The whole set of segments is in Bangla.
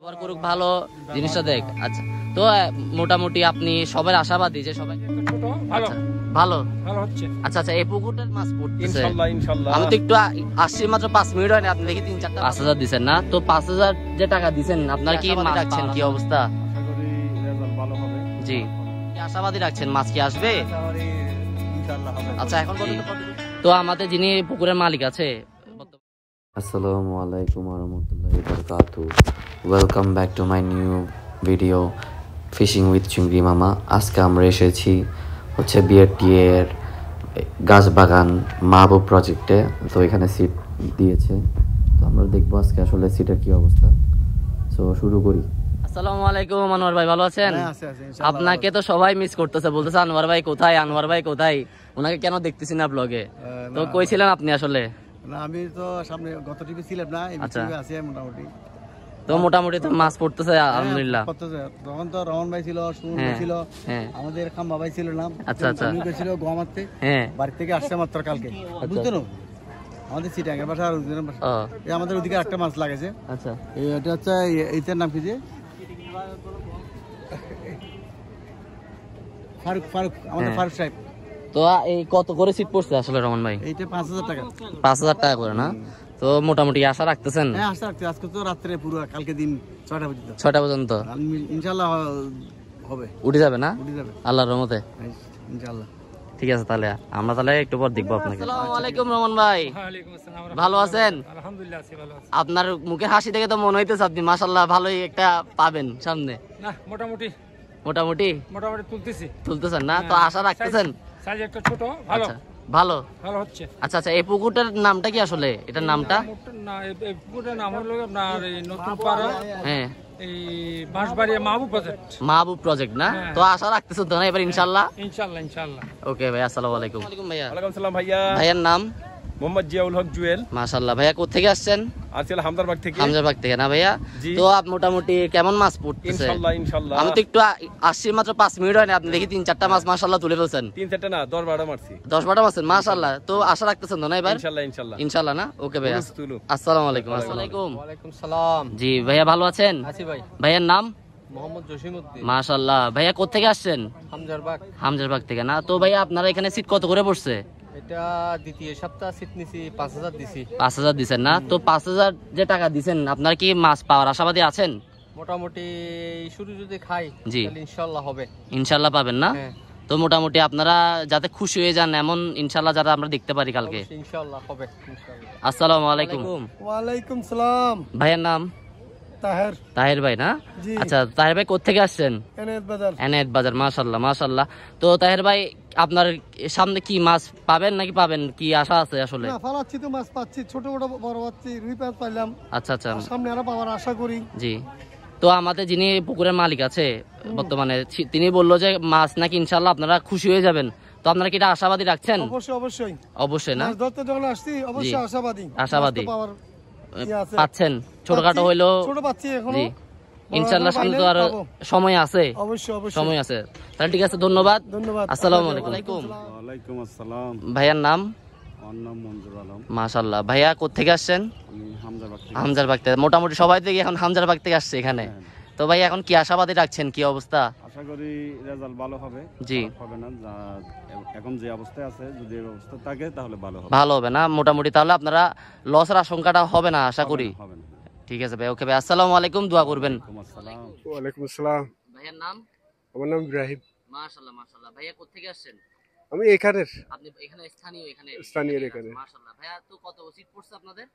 ব্যবহার করুক, ভালো জিনিসটা দেখ। আচ্ছা, তো মোটামুটি আপনি সবার আশাবাদী যে সবাই ভালো ভালো ভালো হচ্ছে। আচ্ছা আচ্ছা, এই পুকুরটার মাছ পড়তেছে ইনশাআল্লাহ ইনশাআল্লাহ। আমি তো একটু আসছি মাত্র 5 মিনিট হয়নি, আপনি দেখি 3-4টা 5000 দিবেন না? তো 5000 যে টাকা দিবেন আপনার কি মাছ রাখছেন, কি অবস্থা? আশা করি রেজাল্ট ভালো হবে। জি, কি আশাবাদী রাখছেন, মাছ কি আসবে? ইনশাআল্লাহ হবে। আচ্ছা, এখন তো আমাদের যিনি পুকুরের মালিক আছে। আসসালামু আলাইকুম ওয়া বারাকাতুহু। Welcome back to my new video fishing with চিংড়ি মামা। আজকে আমরা এসেছি হচ্ছে বিআরটি এর গাছ বাগান মাহবুব প্রজেক্টে। তো এখানে সিট দিয়েছে, তো আমরা দেখবো আজকে আসলে সিটের কি অবস্থা। সো শুরু করি। আসসালামু আলাইকুম আনোয়ার ভাই, ভালো আছেন? আপনাকে তো সবাই মিস করতেছে, বলতেছে আনোয়ার ভাই কোথায়, আনোয়ার ভাই কোথায়। ওনাকে কেন দেখতেছি না ব্লগে? তো কইছিলেন আপনি আসলে? না, আমি তো সামনে গত টিভি ছিলাম না, এই টিভি আছে মোটামুটি। তো মোটামুটি তো মাছ পড়তেছে আলহামদুলিল্লাহ। তখন তো রহমান ভাই ছিল, সুমন ভাই ছিল, আমাদের খাম্বা ভাই ছিল না। আচ্ছা আচ্ছা, উনি গেছিল গোয়া মারতে, বাড়ি থেকে আসছে মাত্র কালকে, বুঝতে না? আমাদের সিটাঙ্গের বাসা আর আমাদের ওদিকে একটা মাছ লাগেছে। আচ্ছা, এটা হচ্ছে এইটার নাম কি যে ফারুক, ফারুক আমাদের ফারুক সাহেব। তো এই কত করে সিট পড়ছে আসলে রহমান ভাই? এইটা 5000 টাকা। 5000 টাকা করে না? তো মোটামুটি আশা রাখতেছেন? হ্যাঁ, আশা রাখছি। আজকে তো রাত্রে পুরো, কালকে দিন 6টা পর্যন্ত। 6টা পর্যন্ত ইনশাআল্লাহ হবে, উঠে যাবে না? উঠে যাবে আল্লাহর রহমতে ইনশাআল্লাহ। ঠিক আছে, তাহলে আমরা একটু পর দেখবো আপনাকে। আসসালামু আলাইকুম রহমান ভাই। ওয়ালাইকুম আসসালাম। ভালো আছেন? আলহামদুলিল্লাহ আছি, ভালো আছি। আপনার মুখের হাসি দেখে তো মনে হইতেছে আপনি মাশাআল্লাহ ভালোই একটা পাবেন সামনে। না, মোটামুটি মোটামুটি তুলতেছেন না? তো আশা রাখতেছেন? সাইজ একটা ছোট, ভালো ভালো ভালো হচ্ছে। আচ্ছা আচ্ছা, এই পুকুরটার নামটা কি আসলে? এটার নামটা না, এই পুকুরের নাম হলো আপনার এই নতুন পাড়া, হ্যাঁ, এই বাঁশবাড়িয়া মাহবুব প্রজেক্ট। মাহবুব প্রজেক্ট না? তো আশা রাখতেছেন তো না এবার ইনশাআল্লাহ? ইনশাআল্লাহ ইনশাআল্লাহ। ওকে ভাই, আসসালামু আলাইকুম। ওয়ালাইকুম ভাইয়া। ওয়ালাইকুম আসসালাম ভাইয়া। ভাইয়ার নাম? মোহাম্মদ জিয়াউল হক জুয়েল। মাশাআল্লাহ। ভাইয়া কোথা থেকে আসছেন? আসলে হামদারবাগ থেকে। হামদারবাগ থেকে না ভাইয়া? তো আপ মোটামুটি কেমন মাছ পড়তেছে? ইনশাআল্লাহ ইনশাআল্লাহ। আমি তো একটু আসছি মাত্র 5 মিনিট হয়নি, আপনি দেখি 3-4টা মাছ মাশাআল্লাহ তুলে ফেলছেন। 3-4টা না, 10-12টা মারছি। 10-12টা মাছের মাশাআল্লাহ। তো আশা রাখতেছেন তো না এবার? ইনশাআল্লাহ ইনশাআল্লাহ ইনশাআল্লাহ না? ওকে ভাইয়া, আসসালামু আলাইকুম। আসসালামু আলাইকুম। ওয়ালাইকুম সালাম। জি ভাইয়া, ভালো আছেন? আছি ভাই। ভাইয়ার নাম? মোহাম্মদ জসিমউদ্দিন। মাশাআল্লাহ। ভাইয়া কোথা থেকে আসছেন? হামজারবাগ। হামজারবাগ থেকে না? তো ভাইয়া আপনারা এখানে সিট কত করে পড়ছে? এটা দ্বিতীয় সপ্তাহ সিট নিছি, 5000 দিছি। 5000 দিবেন না? তো 5000 যে টাকা দিবেন আপনার কি মাছ পাওয়ার আশাবাদী আছেন? মোটামুটি শুরু যদি খাই তাহলে ইনশাআল্লাহ হবে। ইনশাআল্লাহ পাবেন না? তো মোটামুটি আপনারা যাতে খুশি হয়ে যান এমন ইনশাআল্লাহ যাতে আমরা দেখতে পারি কালকে। ইনশাআল্লাহ হবে ইনশাআল্লাহ। আসসালামু আলাইকুম। ওয়ালাইকুম সালাম। ভাইয়ের নাম? তাহের। তাহের ভাই না? আচ্ছা, তাহের ভাই কোথা থেকে আসছেন? এনায়েত বাজার। এনায়েত বাজার, মাশাআল্লাহ মাশাআল্লাহ। তো তাহের ভাই আপনার সামনে কি মাছ পাবেন নাকি পাবেন কি আশা আছে আসলে? না, ফালাচ্ছি তো মাছ পাচ্ছি, ছোট বড় বড় পাচ্ছি, রুই মাছ পাইলাম। আচ্ছা আচ্ছা, সামনে আরো পাওয়ার আশা করি। জি। তো আমাদের যিনি পুকুরের মালিক আছে বর্তমানে, তিনি বললো যে মাছ নাকি ইনশাআল্লাহ আপনারা খুশি হয়ে যাবেন। তো আপনারা কি এটা আশাবাদী রাখছেন? অবশ্যই অবশ্যই অবশ্যই না? মাছ ধরতে যখন আসছি অবশ্যই আশাবাদী। আশাবাদী পাচ্ছেন, ছোটখাটো হইলো ছোট পাচ্ছি এখনো। জি, ইনশাআল্লাহ সামনে তো আর সময় আছে। অবশ্যই অবশ্যই সময় আছে। তাহলে ঠিক আছে, ধন্যবাদ। ধন্যবাদ। আসসালামু আলাইকুম। ওয়ালাইকুম আসসালাম। ভাইয়ার নাম? আমার নাম মঞ্জুর আলম। মাশাআল্লাহ। ভাইয়া কোথা থেকে আসছেন? আমি হামজারবাগ থেকে। হামজারবাগ থেকে? মোটামুটি সবাই থেকে এখন হামজারবাগ থেকে আসছে এখানে। তো ভাই এখন কি আশাবাদী রাখছেন, কি অবস্থা? আশা করি রেজাল্ট ভালো হবে। জি, হবে না, এখন যে অবস্থায় আছে যদি এই অবস্থা থাকে তাহলে ভালো হবে। ভালো হবে না মোটামুটি? তাহলে আপনারা লসের আশঙ্কাটা হবে না আশা করি? হবে না। ঠিক আছে ভাই, ওকে ভাই, আসসালামু আলাইকুম, দোয়া করবেন। ওয়ালাইকুম আসসালাম। ভাইয়ার নাম? আমার নাম ইব্রাহিম। মাশাআল্লাহ মাশাআল্লাহ। ভাইয়া কোথা থেকে আসছেন? আমি এখানের। আপনি এখানে স্থানীয়? স্থানীয় এখানে। মাশাআল্লাহ। ভাইয়া তো কত সিট পড়ছে আপনাদের?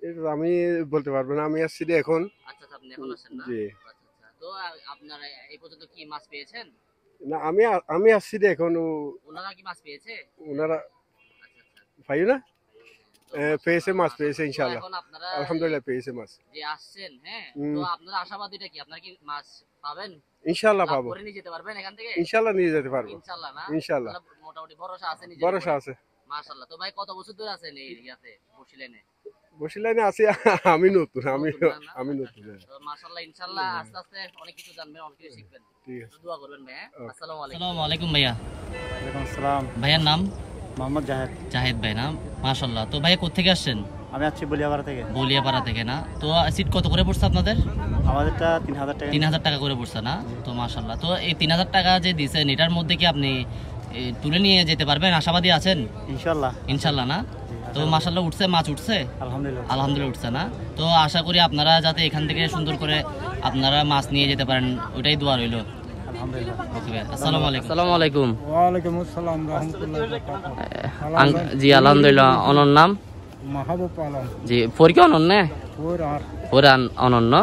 এটা আমি বলতে পারবো না, আমি আসছি এখন। আচ্ছা আচ্ছা, আপনি এখন আসেন না? জি। আচ্ছা আচ্ছা। তো আপনারা এই পর্যন্ত কি মাছ পেয়েছেন? না, আমি আসছি এখন। ওনারা কি মাছ পেয়েছে? ওনারা আচ্ছা আচ্ছা, পাই না, পেয়েছে মাছ, পেয়েছে ইনশাআল্লাহ। এখন আপনারা আলহামদুলিল্লাহ পেয়েছে মাছ। যে আসছেন, হ্যাঁ, তো আপনারা আশাবাদীটা কি, আপনারা কি মাছ পাবেন? ইনশাআল্লাহ পাবো। করে নিয়ে যেতে পারবেন এখান থেকে? ইনশাআল্লাহ নিয়ে যেতে পারবো। ইনশাআল্লাহ না? ইনশাআল্লাহ। মোটামুটি ভরসা আছে? নিজে ভরসা আছে। মাশাআল্লাহ। তো ভাই কত বছর ধরে আছেন এই এরিয়াতে বসিলেনে? বসিলাইনে আছি। আমি নতুন। তো মাশাআল্লাহ ইনশাআল্লাহ আস্তে আস্তে অনেক কিছু জানবেন, অনেক কিছু শিখবেন। ঠিক আছে, দোয়া করবেন ভাই। আসসালামু আলাইকুম। আসসালামু আলাইকুম ভাইয়া। ওয়ালাইকুম আসসালাম। ভাইয়ার নাম? মোহাম্মদ জাহেদ। জাহেদ ভাই না, মাশাআল্লাহ। তো ভাই কোত্থেকে আসছেন? আমি আসছি বলিয়াপাড়া থেকে। বলিয়াপাড়া থেকে না? তো সিট কত করে পড়ছে আপনাদের? আমাদেরটা 3000 টাকা। 3000 টাকা করে পড়ছে না? তো মাশাআল্লাহ। তো এই 3000 টাকা যে দিয়েছেন এটার মধ্যে কি আপনি তুলে নিয়ে যেতে পারবেন? আশাবাদী আছেন? ইনশাআল্লাহ। ইনশাআল্লাহ না? তো মাশাআল্লাহ উঠছে, মাছ উঠছে? আলহামদুলিল্লাহ। আলহামদুলিল্লাহ উঠছে না? তো আশা করি আপনারা যাতে এখান থেকে সুন্দর করে আপনারা মাছ নিয়ে যেতে পারেন, ওইটাই দোয়া রইল। আলহামদুলিল্লাহ। ওকে ভাই, আসসালামু আলাইকুম। আসসালামু আলাইকুম। ওয়ালাইকুম আসসালাম রাহমাতুল্লাহি ওয়া বারাকাতুহু। জি আলহামদুলিল্লাহ। অনন্য নাম? মাহবুব আলম। জি ফোর কি অনন্য? ফোর অনন্য।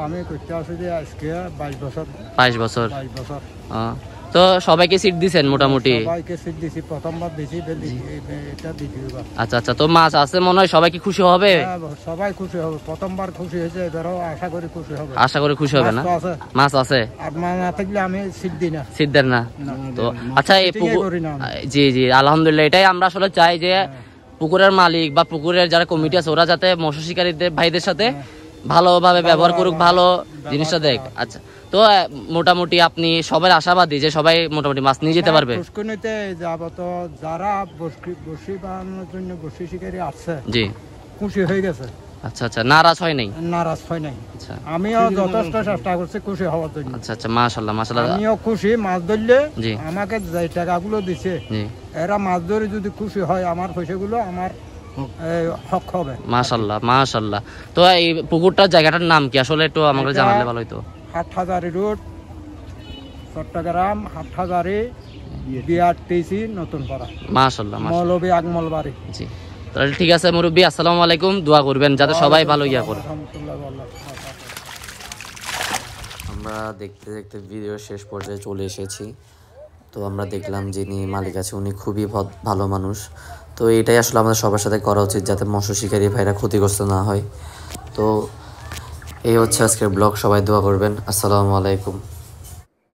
আমি করতে আছি যে আজকে 22 বছর। 22 বছর। তো সবাইকে সিট দিছেন মোটামুটি? সবাইকে সিট দিছি, প্রথমবার দিছি, এটা দ্বিতীয়বার। আচ্ছা আচ্ছা। তো মাছ আছে মনে হয়, সবাই কি খুশি হবে? সবাই খুশি হবে, প্রথমবার খুশি হয়েছে, এবারও আশা করি খুশি হবে। আশা করি খুশি হবে না? মাছ আছে। আর মাছ না থাকলে আমি সিট দিই না। সিট দেন না? তো আচ্ছা এই পুকুর, জি জি আলহামদুলিল্লাহ, এটাই আমরা আসলে চাই যে পুকুরের মালিক বা পুকুরের যারা কমিটি আছে ওরা যাতে মৎস্য শিকারীদের ভাইদের সাথে ভালোভাবে ব্যবহার করুক, ভালো জিনিসটা দেখ। আচ্ছা, তো মোটামুটি আপনি সবাই আশাবাদী যে সবাই মোটামুটি মাছ নিয়ে যেতে পারবে? পুষ্করণীতে যাব তো যারা বসি বানানোর জন্য বসি শিকারী আছে, জি খুশি হয়ে গেছে। আচ্ছা আচ্ছা, নারাজ হয় নাই? নারাজ হয় নাই। আচ্ছা, আমিও যথেষ্ট চেষ্টা করছি খুশি হওয়ার জন্য। আচ্ছা আচ্ছা, মাশাআল্লাহ মাশাআল্লাহ। আমিও খুশি, মাছ ধরলে জি আমাকে যে টাকাগুলো দিছে জি এরা মাছ ধরে যদি খুশি হয়, আমার পয়সাগুলো আমার হক হবে। মাশাআল্লাহ মাশাআল্লাহ। তো এই পুকুরটার জায়গাটার নাম কি আসলে একটু আমাকে জানালে ভালো হতো। হাটহাজারী রোড, চট্টগ্রাম হাটহাজারী, বিআরটিসি নতুন পাড়া, মাশাআল্লাহ মৌলভী আগমল বাড়ি। জি, তাহলে ঠিক আছে মুরব্বী, আসসালামু আলাইকুম। দোয়া করবেন যাতে সবাই ভালো ইয়া করে। আমরা দেখতে দেখতে ভিডিও শেষ পর্যায়ে চলে এসেছি। তো আমরা দেখলাম যিনি মালিক আছে উনি খুবই ভালো মানুষ। তো এটাই আসলে আমাদের সবার সাথে করা উচিত যাতে মৎস্য শিকারী ভাইরা ক্ষতিগ্রস্ত না হয়। তো এই হচ্ছে আজকের ব্লগ, সবাই দোয়া করবেন। আসসালামু আলাইকুম।